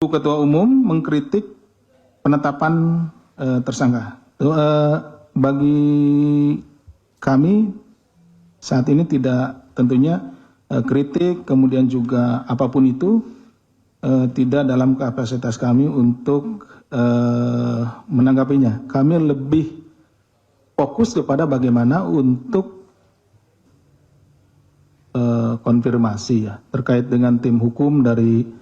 Ketua Umum mengkritik penetapan tersangka. Bagi kami saat ini tidak, tentunya kritik kemudian juga apapun itu tidak dalam kapasitas kami untuk menanggapinya. Kami lebih fokus kepada bagaimana untuk konfirmasi ya terkait dengan tim hukum dari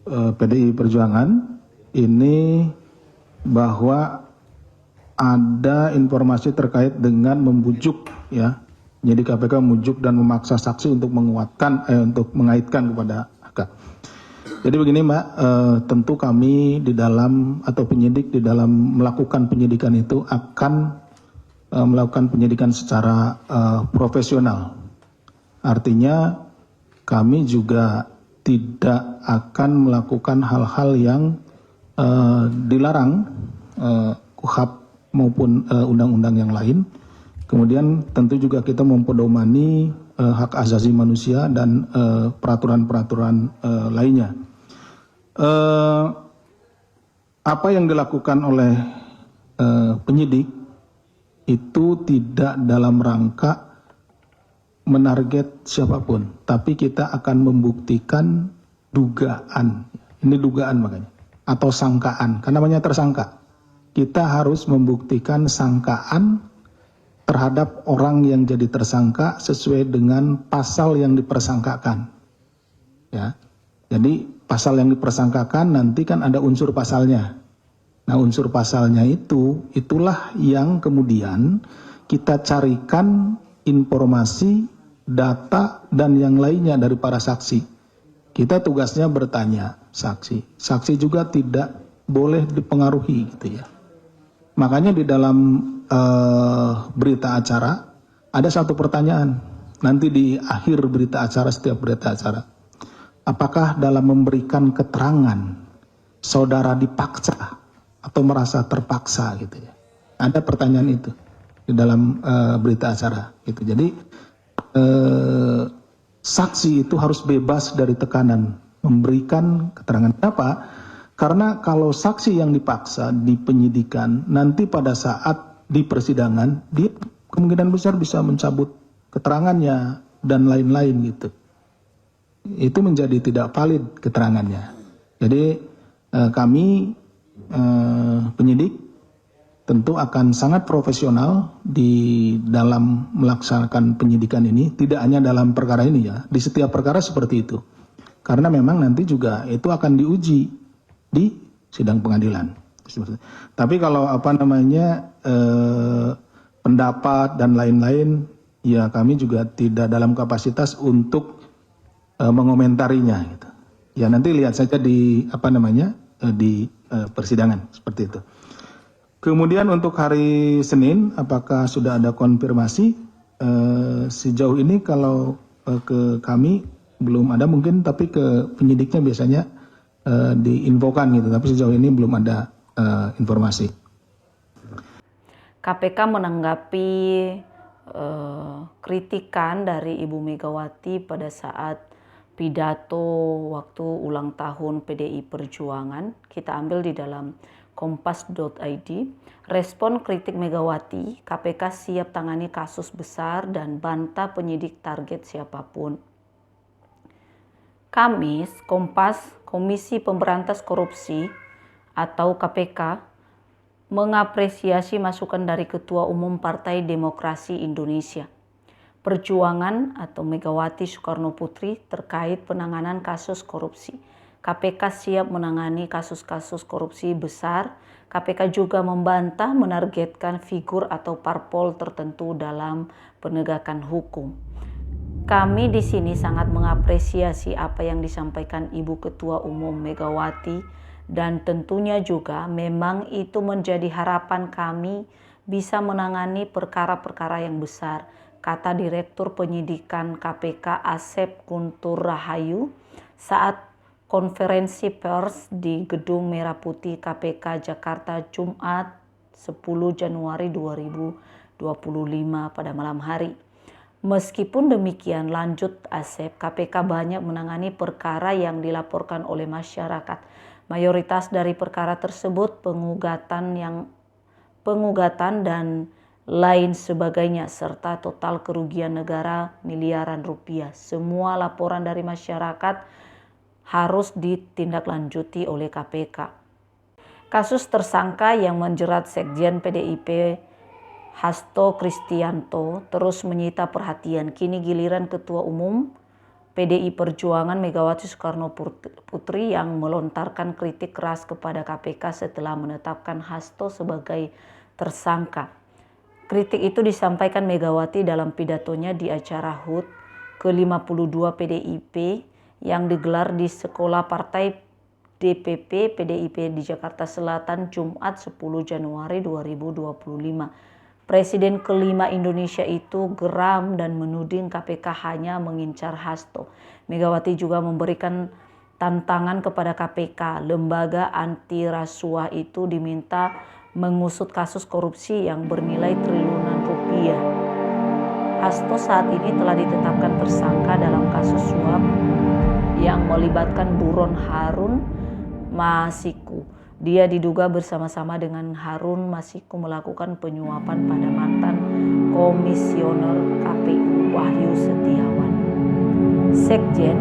PDI Perjuangan ini, bahwa ada informasi terkait dengan membujuk ya, jadi KPK membujuk dan memaksa saksi untuk menguatkan untuk mengaitkan kepada AK. Jadi begini Mbak, tentu kami di dalam atau penyidik di dalam melakukan penyidikan itu akan melakukan penyidikan secara profesional. Artinya kami juga tidak akan melakukan hal-hal yang dilarang KUHP maupun undang-undang yang lain. Kemudian tentu juga kita mempedomani hak asasi manusia dan peraturan-peraturan lainnya. Apa yang dilakukan oleh penyidik itu tidak dalam rangka menarget siapapun, tapi kita akan membuktikan dugaan. Ini dugaan makanya, atau sangkaan, karena namanya tersangka. Kita harus membuktikan sangkaan terhadap orang yang jadi tersangka sesuai dengan pasal yang dipersangkakan. Ya, jadi pasal yang dipersangkakan nanti kan ada unsur pasalnya. Nah, unsur pasalnya itulah yang kemudian kita carikan informasi, data, dan yang lainnya dari para saksi. Kita tugasnya bertanya saksi. Saksi juga tidak boleh dipengaruhi gitu ya. Makanya di dalam berita acara ada satu pertanyaan. Nanti di akhir berita acara, setiap berita acara. Apakah dalam memberikan keterangan saudara dipaksa atau merasa terpaksa gitu ya. Ada pertanyaan itu di dalam berita acara gitu. Jadi saksi itu harus bebas dari tekanan memberikan keterangan. Kenapa? Karena kalau saksi yang dipaksa di penyidikan, nanti pada saat di persidangan dia kemungkinan besar bisa mencabut keterangannya dan lain-lain gitu. Itu menjadi tidak valid keterangannya. Jadi kami penyidik tentu akan sangat profesional di dalam melaksanakan penyidikan ini, tidak hanya dalam perkara ini ya, di setiap perkara seperti itu. Karena memang nanti juga itu akan diuji di sidang pengadilan. Tapi kalau pendapat dan lain-lain, ya kami juga tidak dalam kapasitas untuk mengomentarinya gitu. Ya nanti lihat saja di di persidangan seperti itu. Kemudian untuk hari Senin, apakah sudah ada konfirmasi? Sejauh ini kalau ke kami belum ada mungkin, tapi ke penyidiknya biasanya diinfokan gitu. Tapi sejauh ini belum ada informasi. KPK menanggapi kritikan dari Ibu Megawati pada saat pidato waktu ulang tahun PDI Perjuangan. Kita ambil di dalam kompas.id. Respon kritik Megawati, KPK siap tangani kasus besar dan bantah penyidik target siapapun. Kamis, Kompas, Komisi Pemberantas Korupsi atau KPK mengapresiasi masukan dari Ketua Umum Partai Demokrasi Indonesia Perjuangan atau Megawati Soekarno Putri terkait penanganan kasus korupsi. KPK siap menangani kasus-kasus korupsi besar. KPK juga membantah menargetkan figur atau parpol tertentu dalam penegakan hukum. Kami di sini sangat mengapresiasi apa yang disampaikan Ibu Ketua Umum Megawati, dan tentunya juga memang itu menjadi harapan kami bisa menangani perkara-perkara yang besar, kata Direktur Penyidikan KPK Asep Guntur Rahayu saat konferensi pers di Gedung Merah Putih KPK Jakarta Jumat 10 Januari 2025 pada malam hari. Meskipun demikian, lanjut Asep, KPK banyak menangani perkara yang dilaporkan oleh masyarakat. Mayoritas dari perkara tersebut pengugatan dan lain sebagainya, serta total kerugian negara miliaran rupiah. Semua laporan dari masyarakat harus ditindaklanjuti oleh KPK. Kasus tersangka yang menjerat Sekjen PDIP Hasto Kristianto terus menyita perhatian. Kini giliran Ketua Umum PDI Perjuangan Megawati Soekarno Putri yang melontarkan kritik keras kepada KPK setelah menetapkan Hasto sebagai tersangka. Kritik itu disampaikan Megawati dalam pidatonya di acara HUT ke-52 PDIP yang digelar di Sekolah Partai DPP PDIP di Jakarta Selatan Jumat 10 Januari 2025. Presiden kelima Indonesia itu geram dan menuding KPK hanya mengincar Hasto. Megawati juga memberikan tantangan kepada KPK. Lembaga anti rasuah itu diminta mengusut kasus korupsi yang bernilai triliunan rupiah. Hasto saat ini telah ditetapkan tersangka dalam kasus suap yang melibatkan buron Harun Masiku. Dia diduga bersama-sama dengan Harun Masiku melakukan penyuapan pada mantan Komisioner KPU Wahyu Setiawan. Sekjen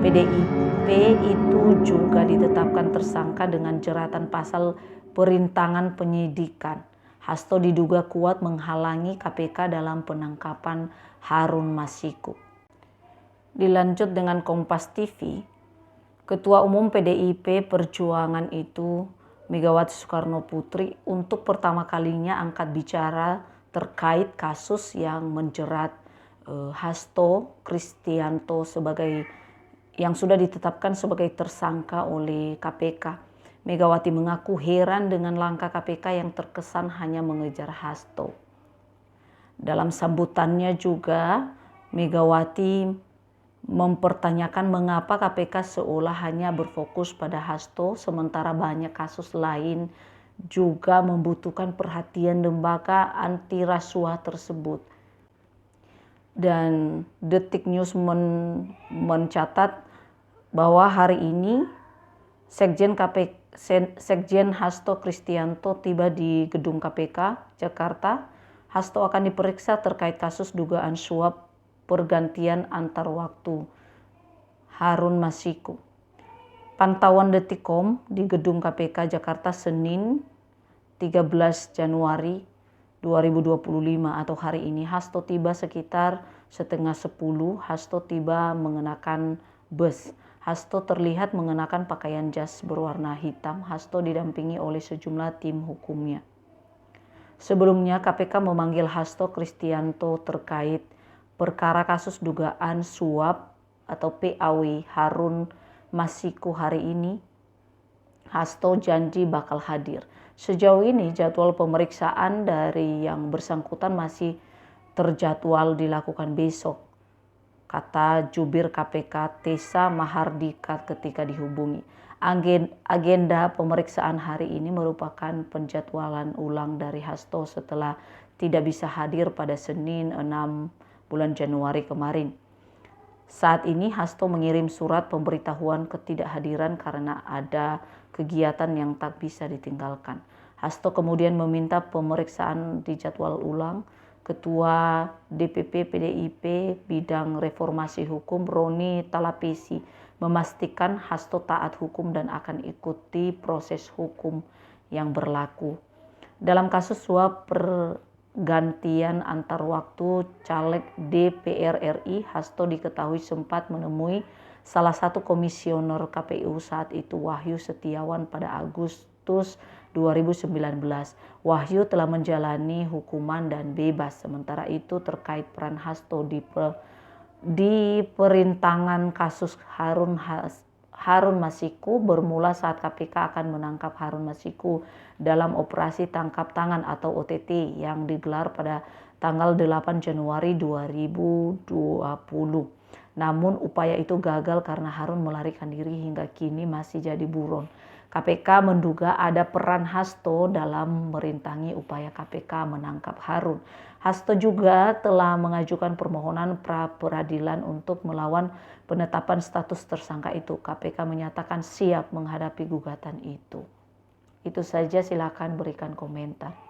PDIP itu juga ditetapkan tersangka dengan jeratan pasal perintangan penyidikan. Hasto diduga kuat menghalangi KPK dalam penangkapan Harun Masiku. Dilanjut dengan Kompas TV, Ketua Umum PDIP Perjuangan itu Megawati Soekarno Putri untuk pertama kalinya angkat bicara terkait kasus yang menjerat Hasto Kristianto yang sudah ditetapkan sebagai tersangka oleh KPK. Megawati mengaku heran dengan langkah KPK yang terkesan hanya mengejar Hasto. Dalam sambutannya juga Megawati mempertanyakan mengapa KPK seolah hanya berfokus pada Hasto sementara banyak kasus lain juga membutuhkan perhatian lembaga anti rasuah tersebut. Dan Detik News mencatat bahwa hari ini Sekjen Hasto Kristianto tiba di gedung KPK Jakarta. Hasto akan diperiksa terkait kasus dugaan suap pergantian antar waktu Harun Masiku. Pantauan Detikcom di gedung KPK Jakarta Senin 13 Januari 2025 atau hari ini. Hasto tiba sekitar setengah 10. Hasto tiba mengenakan bus. Hasto terlihat mengenakan pakaian jas berwarna hitam. Hasto didampingi oleh sejumlah tim hukumnya. Sebelumnya KPK memanggil Hasto Kristianto terkait perkara kasus dugaan suap atau PAW Harun Masiku. Hari ini Hasto janji bakal hadir. Sejauh ini jadwal pemeriksaan dari yang bersangkutan masih terjadwal dilakukan besok, kata jubir KPK Tessa Mahardika ketika dihubungi. Agenda pemeriksaan hari ini merupakan penjadwalan ulang dari Hasto setelah tidak bisa hadir pada Senin 6 bulan Januari kemarin. Saat ini Hasto mengirim surat pemberitahuan ketidakhadiran karena ada kegiatan yang tak bisa ditinggalkan. Hasto kemudian meminta pemeriksaan dijadwal ulang. Ketua DPP PDIP Bidang Reformasi Hukum Roni Talapesi memastikan Hasto taat hukum dan akan ikuti proses hukum yang berlaku. Dalam kasus suap pergantian antar waktu caleg DPR RI, Hasto diketahui sempat menemui salah satu komisioner KPU saat itu, Wahyu Setiawan, pada Agustus 2019. Wahyu telah menjalani hukuman dan bebas. Sementara itu terkait peran Hasto di perintangan kasus Harun Masiku bermula saat KPK akan menangkap Harun Masiku dalam operasi tangkap tangan atau OTT yang digelar pada tanggal 8 Januari 2020. Namun upaya itu gagal karena Harun melarikan diri hingga kini masih jadi buron. KPK menduga ada peran Hasto dalam merintangi upaya KPK menangkap Harun. Hasto juga telah mengajukan permohonan pra-peradilan untuk melawan penetapan status tersangka itu. KPK menyatakan siap menghadapi gugatan itu. Itu saja, silakan berikan komentar.